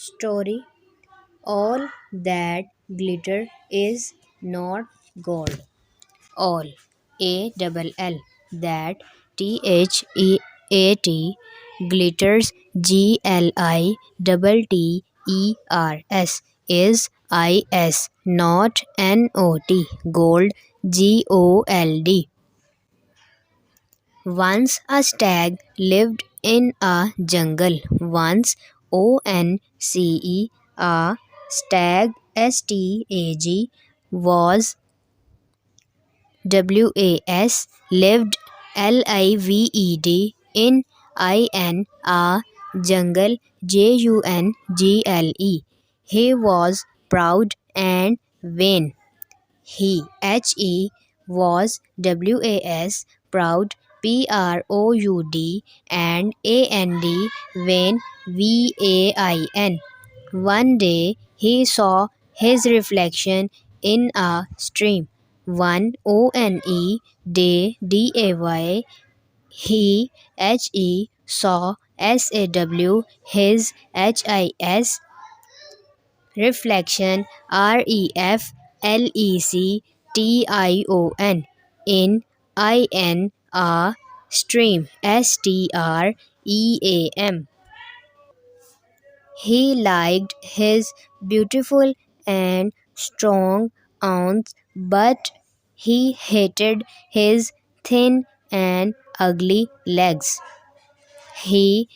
Story. All that glitter is not gold. All. A double L. That. THEAT. Glitters. GLITTERS. Is not NOT. Gold. GOLD. Once a stag lived in a jungle. Once ONCE, a stag STAG was WAS lived LIVED in IN a jungle JUNGLE. He was proud and vain. He was WAS proud PROUD and AND vain VAIN. One day he saw his reflection in a stream. One ONE day DAY he saw SAW his HIS reflection REFLECTION in IN a stream STREAM. He liked his beautiful and strong arms, but he hated his thin and ugly legs. He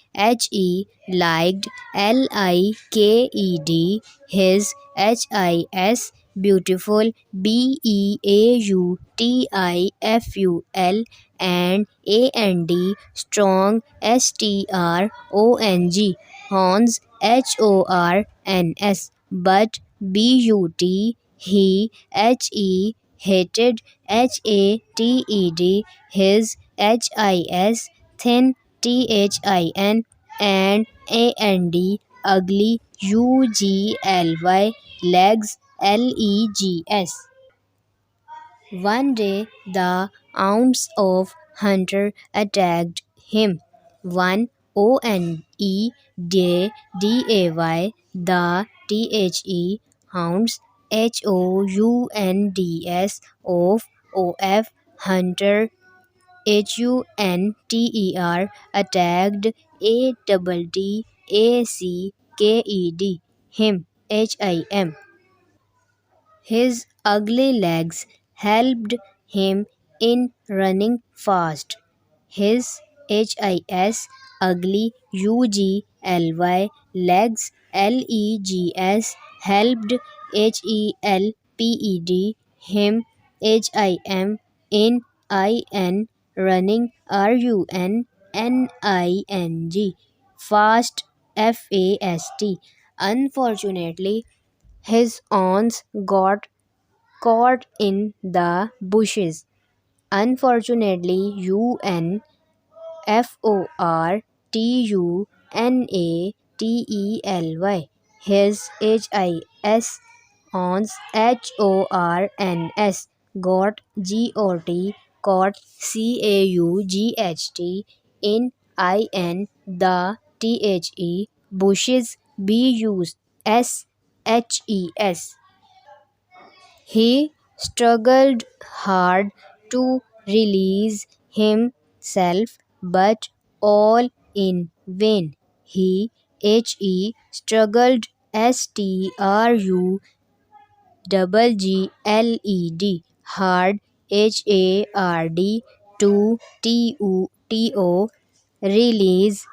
liked LIKED his HIS beautiful BEAUTIFUL and AND strong STRONG horns HORNS, but BUT he hated HATED his HIS thin THIN and AND UGLY legs LEGS. One day the ounce of hunter attacked him. One ONEDAY the THE hounds HOUNDS of hunter HUNTER attacked ATTACKED him HIM. His ugly legs helped him in running fast. His HIS ugly UGLY legs LEGS helped HELPED him HIM in IN running RUNNING fast FAST. Unfortunately, his arms got caught in the bushes. Unfortunately, UNFORTUNATELY. His HIS ons HORNS got CAUGHT in IN the THE bushes BUSHES. He struggled hard to release himself, but all in vain. He struggled STRUGGLED hard HARD to release RELEASE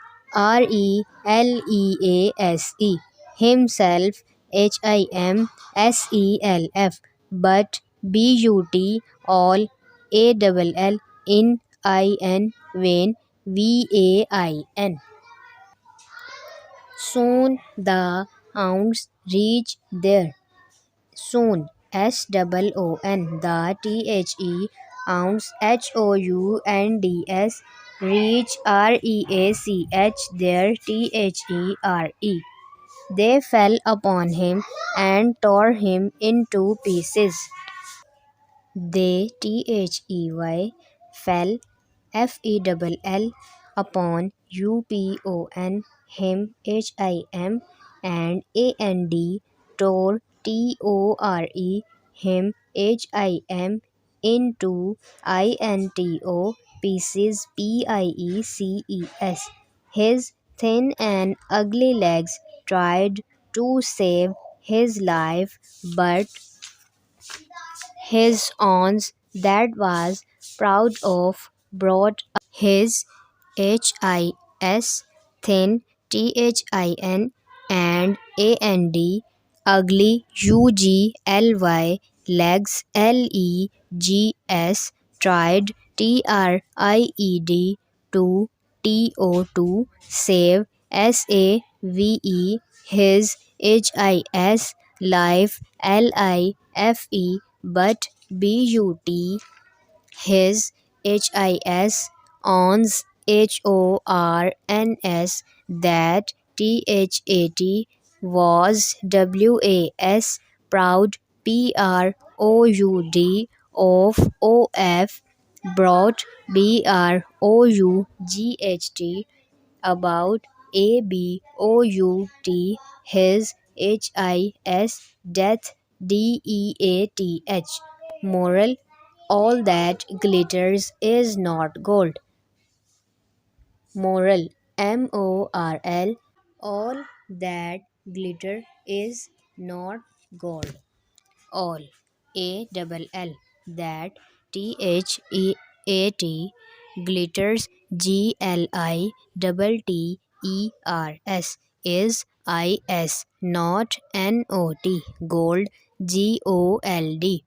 himself HIMSELF, but BUT all ALL in IN vain VAIN. Soon the hounds reached there. Soon SOON the THE ounds HOUNDS reach REACH their THERE. They fell upon him and tore him into pieces. They THEY fell FELL upon UPON him HIM and and tore tore him him into into pieces pieces. His thin and ugly legs tried to save his life, but his arms that was proud of brought his his thin thin and ugly ugly legs legs tried tried to save save his his life life, but but his his ons horns that that was was proud proud of brought brought about about his death death. Moral: all that glitters is not gold. Moral: moral, all that glitter is not gold. All, a double l, that that glitters glitters is is not not, gold gold.